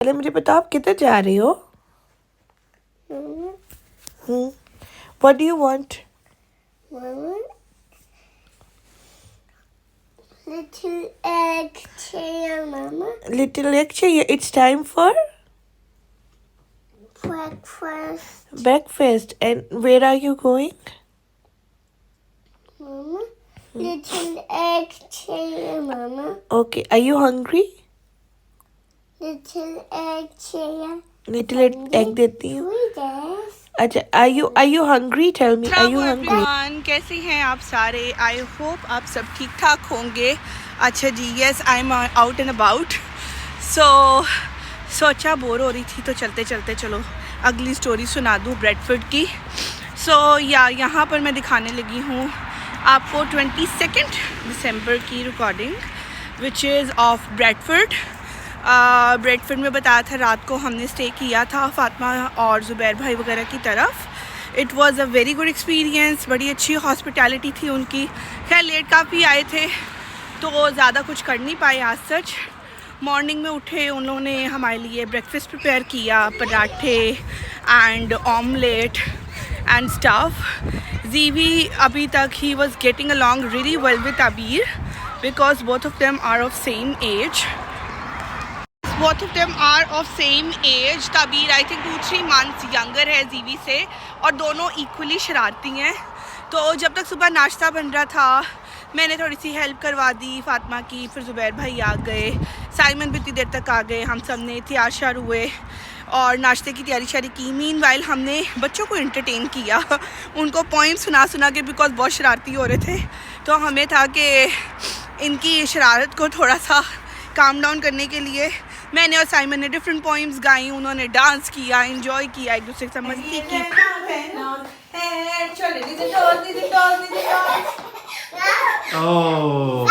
पहले मुझे बताओ आप किधर जा रही हो? What do you want? Mama, little egg chair, Mama. Little egg चाहिए. It's time for Breakfast, breakfast. And where are you going? Mama. Little egg chair, Mama. Okay. Are you hungry? Little egg chair. Little egg देती हूँ. Sweetest. अच्छा. Are you hungry? Tell me. Are you hungry? everyone, कैसे हैं आप सारे? I hope आप सब ठीक ठाक होंगे. अच्छा जी, yes I am out and about. सोचा बोर हो रही थी तो चलते चलते चलो अगली स्टोरी सुना दूँ ब्रेडफोर्ड की. यहाँ पर मैं दिखाने लगी हूँ आपको 22 दिसंबर की recording which is of Bradford. Bradford में बताया था रात को हमने स्टे किया था फातिमा और ज़ुबैर भाई वगैरह की तरफ. It was a very good experience. बड़ी अच्छी हॉस्पिटैलिटी थी उनकी. खैर लेट काफ़ी आए थे तो ज़्यादा कुछ कर नहीं पाए आज सच. मॉर्निंग में उठे उन्होंने हमारे लिए ब्रेकफास्ट प्रिपेयर किया, पराठे and omelette and stuff. Jeevi अभी तक ही was getting along really well with Abeer because both of them are of same age. Both of them are of same age. Tabeer I think 2-3 months younger है जीवी से और दोनों इक्वली शरारती हैं. तो जब तक सुबह नाश्ता बन रहा था मैंने थोड़ी सी हेल्प करवा दी फातिमा की. फिर ज़ुबैर भाई आ गए, साइमन भी इतनी देर तक आ गए. हम सब ने तैयार शार हुए और नाश्ते की तैयारी शारी की. मीनवाइल हमने बच्चों को एंटरटेन किया उनको पोइम सुना के बिकॉज बहुत शरारती हो रहे थे. तो हमें था कि इनकी शरारत को थोड़ा सा काम डाउन करने के लिए मैंने और साइमन ने डिफरेंट पोइम्स गाई. उन्होंने डांस किया, एंजॉय किया, एक दूसरे के साथ मस्ती की. Oh.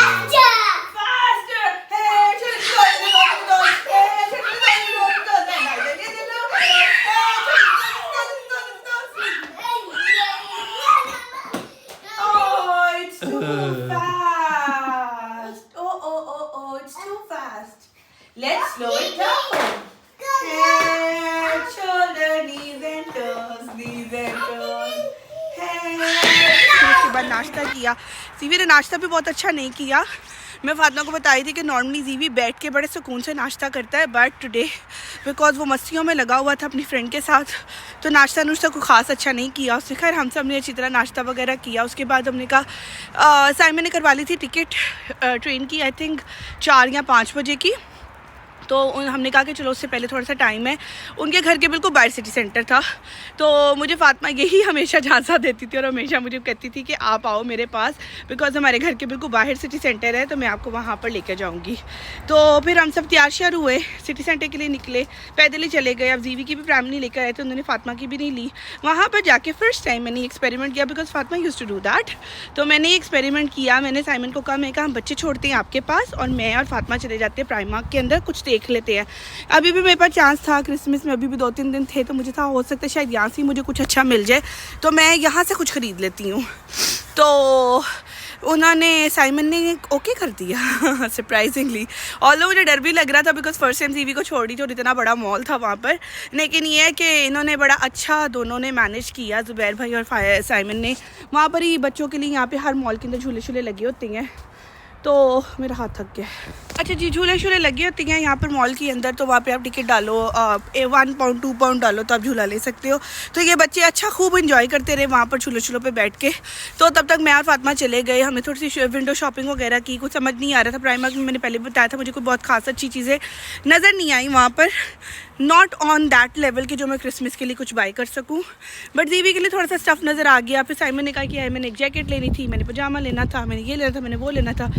It's too fast. Oh, it's too fast. Let's slow it down. Head, shoulder, knees and toes, knees and toes. उसके बाद नाश्ता किया. जीवी ने नाश्ता भी बहुत अच्छा नहीं किया. मैं फातिमा को बताई थी कि नॉर्मली जीवी बैठ के बड़े सुकून से नाश्ता करता है बट टुडे बिकॉज वो मस्तियों में लगा हुआ था अपनी फ्रेंड के साथ तो नाश्ता को ख़ास अच्छा नहीं किया उसने. खैर हम सब ने अच्छी तरह नाश्ता वगैरह किया. उसके बाद हमने कहा साइमन ने करवा ली थी टिकट ट्रेन की आई थिंक 4 या 5 बजे की. तो हमने कहा कि चलो उससे पहले थोड़ा सा टाइम है. उनके घर के बिल्कुल बाहर सिटी सेंटर था. तो मुझे फातिमा यही हमेशा झांसा देती थी और हमेशा मुझे कहती थी कि आप आओ मेरे पास बिकॉज हमारे घर के बिल्कुल बाहर सिटी सेंटर है तो मैं आपको वहाँ पर लेकर जाऊँगी. तो फिर हम सब तैयार श्यार हुए, सिटी सेंटर के लिए निकले, पैदल ही चले गए. अब जीवी की भी फैमिली लेकर आए थे, उन्होंने फातिमा की भी नहीं ली. वहाँ पर जाके फर्स्ट टाइम मैंने एक्सपेरिमेंट किया because Fatima used to do that. तो मैंने एक्सपेरिमेंट किया. मैंने साइमन को कहा, मैं कहा हम बच्चे छोड़ते हैं आपके पास और मैं और फातिमा चले जाते हैं प्राइमार्क के अंदर कुछ देख लेते हैं. अभी भी मेरे पास चांस था, क्रिसमस में अभी भी 2-3 दिन थे तो मुझे था हो सकता है शायद यहाँ से मुझे कुछ अच्छा मिल जाए तो मैं यहाँ से कुछ ख़रीद लेती हूँ. तो उन्होंने साइमन ने ओके कर दिया सरप्राइजिंगली. ऑल्दो मुझे डर भी लग रहा था बिकॉज फर्स्ट टाइम जीवी को छोड़ दी थी और इतना बड़ा मॉल था वहाँ पर. लेकिन ये है कि इन्होंने बड़ा अच्छा दोनों ने मैनेज किया. ज़ुबैर भाई और साइमन ने वहाँ पर ही बच्चों के लिए यहाँ पे हर मॉल के अंदर झूले शूले लगे होते हैं. तो मेरा हाथ थक गया. अच्छा जी, झूले शूले लगी होती हैं यहाँ पर मॉल के अंदर. तो वहाँ पे आप टिकट डालो, 1 पाउंड 2 पाउंड डालो तो आप झूला ले सकते हो. तो ये बच्चे अच्छा खूब इंजॉय करते रहे वहाँ पर झूले शूलों पे बैठ के. तो तब तक मैं और फातिमा चले गए. हमने थोड़ी सी विंडो शॉपिंग वगैरह की. कुछ समझ नहीं आ रहा था. प्राइमार्क में मैंने पहले बताया था मुझे कोई बहुत खास अच्छी चीज़ें नज़र नहीं आई वहाँ पर. नॉट ऑन दैट लेवल कि जो मैं क्रिसमस के लिए कुछ बाय कर सकूँ. बट जीवी के लिए थोड़ा सा स्टफ़ नज़र आ गया. फिर साइमन ने कहा कि मैंने एक जैकेट लेनी थी, मैंने पजामा लेना था, मैंने ये लेना था, मैंने वो लेना था.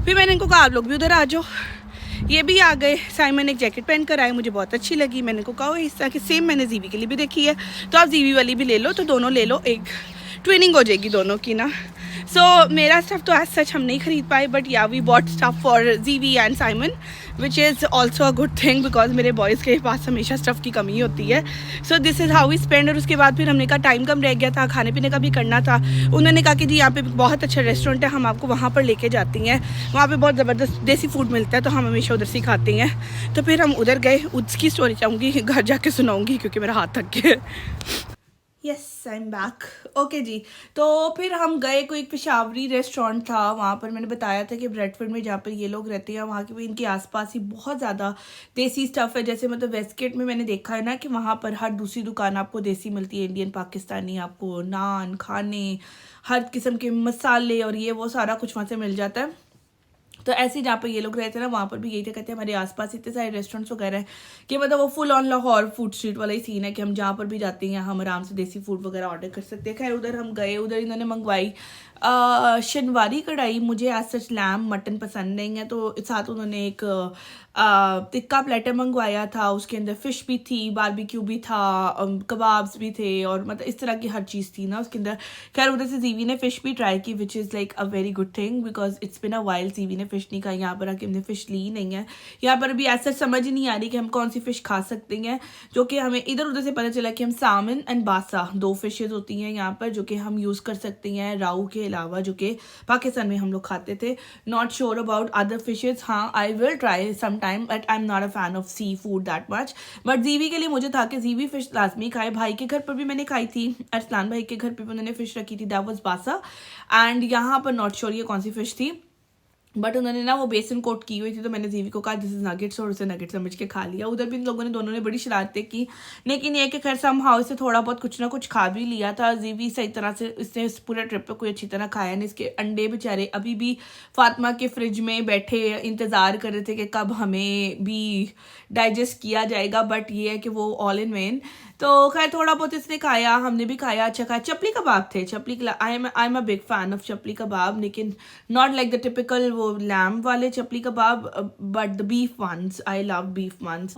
फिर मैंने इनको कहा आप लोग भी उधर आ जाओ. ये भी आ गए. साइमन एक जैकेट पहन कर आए, मुझे बहुत अच्छी लगी. मैंने इनको कहा इस तरह की सेम मैंने जीवी के लिए भी देखी है तो आप जीवी वाली भी ले लो. तो दोनों ले लो, एक ट्विनिंग हो जाएगी दोनों की ना. सो मेरा स्टफ़ तो एज सच हम नहीं खरीद पाए, but yeah we bought stuff for Jeevi and Simon, which is also a good thing because मेरे बॉयज़ के पास हमेशा स्टफ़ की कमी होती है. So this is how we spend. और उसके बाद फिर हमने कहा टाइम कम रह गया था, खाने पीने का भी करना था. उन्होंने कहा कि जी यहाँ पे बहुत अच्छा रेस्टोरेंट है, हम आपको वहाँ पर लेके जाती हैं, वहाँ पे बहुत ज़बरदस्त देसी फूड मिलता है, तो हम हमेशा उधर से ही खाते हैं. तो फिर हम उधर गए. उसकी स्टोरी चाहूँगी घर जाके सुनाऊँगी क्योंकि मेरा हाथ थक गया. Yes I am back. Okay जी. तो फिर हम गए, कोई पेशावरी रेस्टोरेंट था वहाँ पर. मैंने बताया था कि ब्रेडफोर्ड में जहाँ पर ये लोग रहते हैं वहाँ के भी इनके आसपास ही बहुत ज़्यादा देसी स्टफ़ है. जैसे मतलब वेस्टगेट में मैंने देखा है ना कि वहाँ पर हर दूसरी दुकान आपको देसी मिलती है, इंडियन पाकिस्तानी, आपको नान खाने, हर किस्म के मसाले और ये वो सारा कुछ वहाँ से मिल जाता है. तो ऐसे ही जहाँ पर ये लोग रहते हैं ना वहाँ पर भी यही थे. कहते हैं हमारे आसपास इतने सारे रेस्टोरेंट्स वगैरह हैं कि मतलब वो full on Lahore food street वाला ही सीन है कि हम जहाँ पर भी जाते हैं हम आराम से देसी फूड वगैरह ऑर्डर कर सकते हैं. खैर उधर हम गए, उधर इन्होंने मंगवाई शनवारी कढ़ाई. मुझे एज सच लैम मटन पसंद नहीं है, तो साथ उन्होंने एक टिक्का प्लेटर मंगवाया था. उसके अंदर फ़िश भी थी, बारबेक्यू भी था, कबाब्स भी थे और मतलब इस तरह की हर चीज़ थी ना उसके अंदर. खैर उधर से जीवी ने फ़िश भी ट्राई की, which is like a very good thing because it's been a while. जीवी ने फ़िश नहीं खाई, यहाँ पर आके हमने फ़िश ली नहीं है. यहाँ पर भी ऐसा समझ नहीं आ रही कि हम कौन सी फ़िश खा सकते हैं, जो कि हमें इधर उधर से पता चला कि हम सामन एंड बासा 2 फिशेज़ होती हैं यहाँ पर जो कि हम यूज़ कर सकते हैं राऊ के अलावा, जो कि पाकिस्तान में हम लोग खाते थे. Not sure about other fishes. हाँ I will try some time, but I am not a fan of sea food that much. But Jeevi के लिए मुझे था कि जीवी फिश लाजमी खाए. भाई के घर पर भी मैंने खाई थी, अरसलान भाई के घर पर भी उन्होंने फ़िश रखी थी, दैट वाज बासा. एंड यहाँ पर नॉट श्योर ये कौन सी फ़िश थी, बट उन्होंने ना वो बेसन कोट की हुई थी. तो मैंने जीवी को कहा दिस इज नगेट्स और उसे नगेट समझ के खा लिया. उधर भी इन लोगों ने दोनों ने बड़ी शरारतें की, लेकिन ये कि खैर सम हाउ से थोड़ा बहुत कुछ ना कुछ खा भी लिया था. जीवी सही तरह से इसने इस पूरे ट्रिप पे कोई अच्छी तरह खाया नहीं. इसके अंडे बेचारे अभी भी फातिमा के फ्रिज में बैठे इंतज़ार कर रहे थे कि कब हमें भी डाइजेस्ट किया जाएगा, बट ये है कि वो ऑल इन वेन. तो खैर थोड़ा बहुत इसने खाया, हमने भी खाया, अच्छा खाया. चपली कबाब थे, chapli I am a big fan of chapli kebab, लेकिन नॉट लाइक द टिपिकल वो लैम्ब वाले chapli kebab, but the beef ones. I love beef ones.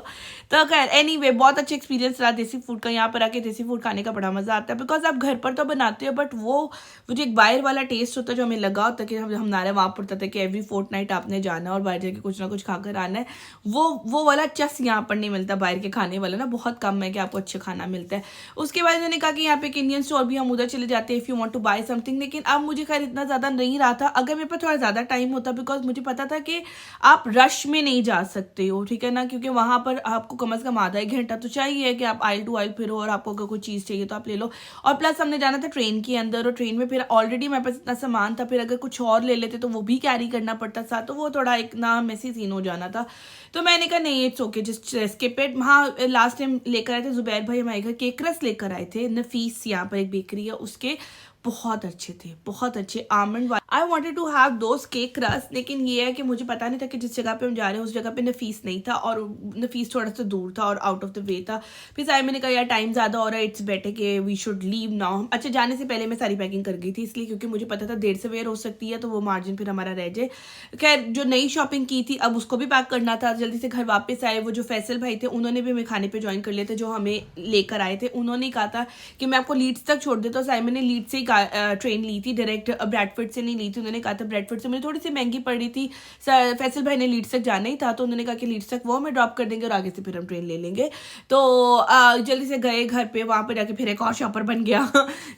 तो खैर एनीवे बहुत अच्छा एक्सपीरियंस रहा देसी फूड का. यहाँ पर आके देसी फूड खाने का बड़ा मज़ा आता है बिकॉज आप घर पर तो बनाते हो, बट वो जो एक बाहर वाला टेस्ट होता है जो हमें लगा होता है कि हमारे वहाँ पड़ता था कि एवरी फोर्टनाइट आपने जाना है और बाहर जाके कुछ ना कुछ खाकर आना है, वो वाला चस यहाँ पर नहीं मिलता. बाहर के खाने वाला ना बहुत कम है कि आपको अच्छा खाना मिलता है. उसके बाद मैंने कहा कि यहाँ पे एक इंडियन स्टोर भी हम उधर चले जाते हैं if you want to buy something. लेकिन अब मुझे खैर इतना ज़्यादा नहीं रहा था. अगर मेरे पास थोड़ा ज़्यादा टाइम होता, बिकॉज मुझे पता था कि आप रश में नहीं जा सकते हो, ठीक है ना, क्योंकि वहाँ पर आपको कम से कम आधा 1 घंटा तो चाहिए कि आप आइल टू आइल फिरो और आपको अगर कोई चीज़ चाहिए तो आप ले लो. और प्लस हमने जाना था ट्रेन के अंदर, और ट्रेन में फिर ऑलरेडी मेरे पास इतना सामान था, फिर अगर कुछ और ले लेते तो वो भी कैरी करना पड़ता था, तो वो थोड़ा एक ना मेसी सीन हो जाना था. तो मैंने कहा नहीं it's okay just skip it. हाँ लास्ट टाइम लेकर आए थे जुबैर भाई हमारे घर केक रस लेकर आए थे. नफीस यहाँ पर एक बेकरी है, उसके बहुत अच्छे थे, बहुत अच्छे almond. I wanted to have those cake rusk, लेकिन ये है कि मुझे पता नहीं था कि जिस जगह पे हम जा रहे हैं उस जगह पे नफीस नहीं था, और नफीस थोड़ा सा दूर था और आउट ऑफ द वे था. फिर सारे मैंने कहा यार टाइम ज़्यादा हो रहा है, इट्स बेटर कि वी शुड लीव नाउ. अच्छा जाने से पहले मैं सारी पैकिंग कर गई थी, इसलिए क्योंकि मुझे पता था देर से वेयर हो सकती है तो वो मार्जिन फिर हमारा रह जाए. खैर जो नई शॉपिंग की थी अब उसको भी पैक करना था. जल्दी से घर वापस आए. वो जो फैसल भाई थे उन्होंने भी हमें खाने पर ज्वाइन कर लिए थे जो हमें लेकर आए थे. उन्होंने कहा था कि मैं आपको लीड्स तक छोड़ देता हूँ. साइमन ने लीड्स से ही ट्रेन ली थी, डायरेक्ट ब्रैडफोर्ड से नहीं ली थी. उन्होंने कहा था ब्रैडफोर्ड से मुझे थोड़ी सी महंगी पड़ रही थी, फैसल भाई ने लीड्स तक जाना ही था तो उन्होंने कहा कि लीड्स तक वो हमें ड्रॉप कर देंगे और आगे से फिर हम ट्रेन ले लेंगे. तो जल्दी से गए घर पे, वहाँ पर जाके फिर एक और शॉपर बन गया.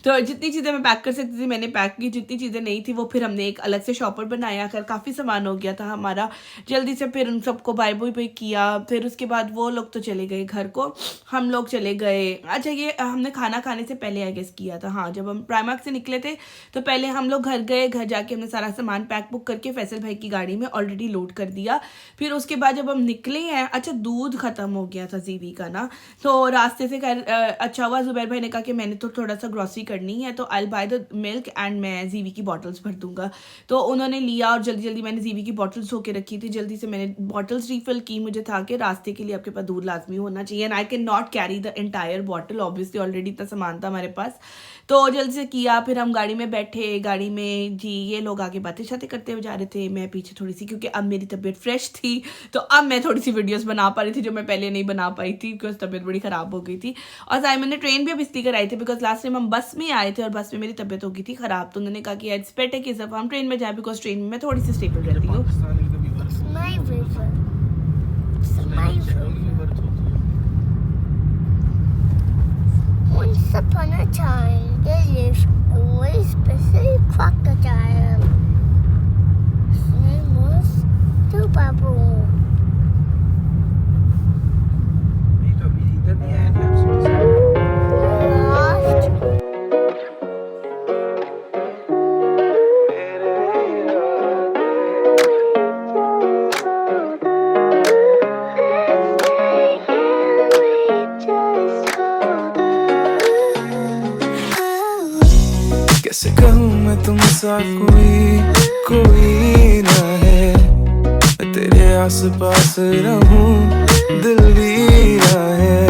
तो जितनी चीज़ें मैं पैक कर सकती थी मैंने पैक की, जितनी चीज़ें नहीं थी वो फिर हमने एक अलग से शॉपर बनाया. खैर काफ़ी सामान हो गया था हमारा. जल्दी से फिर उन सबको बाय बाय किया. फिर उसके बाद वो लोग तो चले गए घर को, हम लोग चले गए. अच्छा ये हमने खाना खाने से पहले आई गेस किया था. हाँ जब हम प्राइमार्क से निकले थे तो पहले हम लोग घर गए, घर जाके हमने सारा सामान पैक बुक करके फैसल भाई की गाड़ी में ऑलरेडी लोड कर दिया. फिर उसके बाद जब हम निकले हैं, अच्छा दूध ख़त्म हो गया था जीवी का ना, तो रास्ते से अच्छा हुआ जुबैर भाई ने कहा कि मैंने तो थोड़ा सा ग्रॉसरी करनी है तो आई बाय द मिल्क एंड मैं जीवी की बॉटल्स भर दूंगा. तो उन्होंने लिया और जल्दी जल्दी मैंने जीवी की बॉटल्स होके रखी थी. जल्दी से मैंने बॉटल्स रिफिल की. मुझे था कि रास्ते के लिए आपके पास दूध लाजमी होना चाहिए and I can not carry the entire bottle, obviously already इतना सामान था हमारे पास. तो जल्दी से किया, फिर हम गाड़ी में बैठे, गाड़ी में जी ये लोग आगे बातें शातें करते हुए जा रहे थे, मैं पीछे थोड़ी सी, क्योंकि अब मेरी तबीयत फ्रेश थी तो अब मैं थोड़ी सी वीडियोस बना पा रही थी जो मैं पहले नहीं बना पाई थी बिकॉज तबीयत बड़ी ख़राब हो गई थी। और साइमन ने ट्रेन भी अब इसलिए कराई थी बिकॉज लास्ट टाइम हम बस में आए थे और बस में मेरी तबीयत हो गई थी ख़राब, तो उन्होंने कहा कि इट्स बेटर कि सब हम ट्रेन में जाए बिकॉज ट्रेन में मैं थोड़ी सी स्टेबल रहती हूँ। It's my river. It's my river. Once upon a time, there lived a very special crocodile. His name was Tubabu. Lost. कैसे कहूँ मैं तुमसा कोई ना है, मैं तेरे आस पास रहूं दिल भी ना है,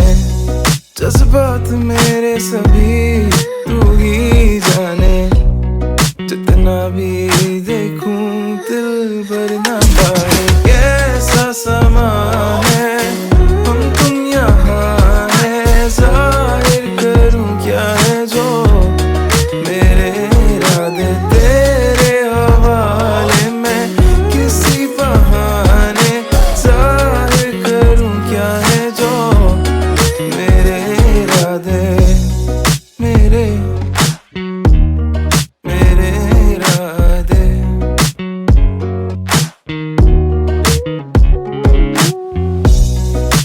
जज्बात मेरे सभी तू ही जाने, जितना भी देखूं दिल भर ना पाए, कैसा समा है हम तुम यहाँ है, जाहिर करूं क्या है जो मेरे इरादे तेरे हवाले में, किसी बहाने जाहिर करूं क्या है जो मेरे इरादे, मेरे इरादे।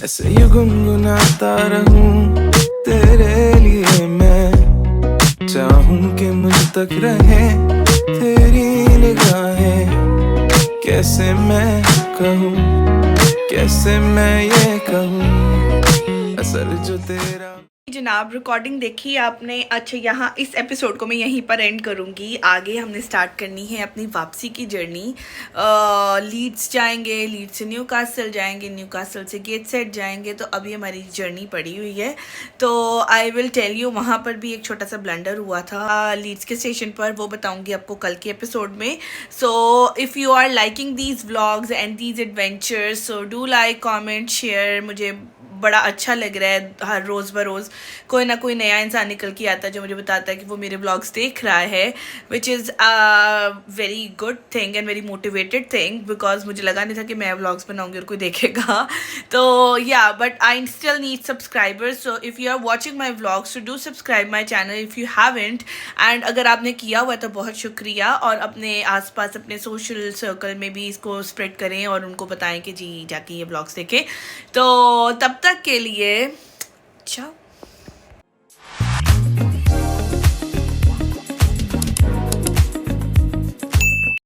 ऐसे ही गुनगुनाता रहूं तेरे लिए मैं, चाहूं कि मुझ तक रहे तेरी निगाहें, कैसे मैं कहूँ, कैसे मैं ये कहूँ, असर जो तेरा। जनाब रिकॉर्डिंग देखी आपने। अच्छा यहाँ इस एपिसोड को मैं यहीं पर एंड करूँगी, आगे हमने स्टार्ट करनी है अपनी वापसी की जर्नी। लीड्स जाएंगे, लीड्स से न्यूकासल जाएंगे, न्यूकासल से गेटसेट जाएंगे, तो अभी हमारी जर्नी पड़ी हुई है। तो आई विल टेल यू वहाँ पर भी एक छोटा सा ब्लंडर हुआ था लीड्स के स्टेशन पर, वो बताऊँगी आपको कल के एपिसोड में। So if you are liking these vlogs and these adventures, so do like, comment, share. मुझे बड़ा अच्छा लग रहा है हर रोज़ बरोज़ कोई ना कोई नया इंसान निकल के आता है जो मुझे बताता है कि वो मेरे ब्लॉग्स देख रहा है, which is very good thing and very motivated thing, because मुझे लगा नहीं था कि मैं ब्लॉग्स बनाऊंगी और कोई देखेगा। तो yeah but I still need subscribers, so if you are watching my vlogs to do subscribe my channel if you haven't, and अगर आपने किया हुआ है तो बहुत शुक्रिया, और अपने आसपास अपने सोशल सर्कल में भी इसको स्प्रेड करें और उनको बताएं कि जी जाके ये ब्लॉग्स देखें। तो तब तक के लिए ciao।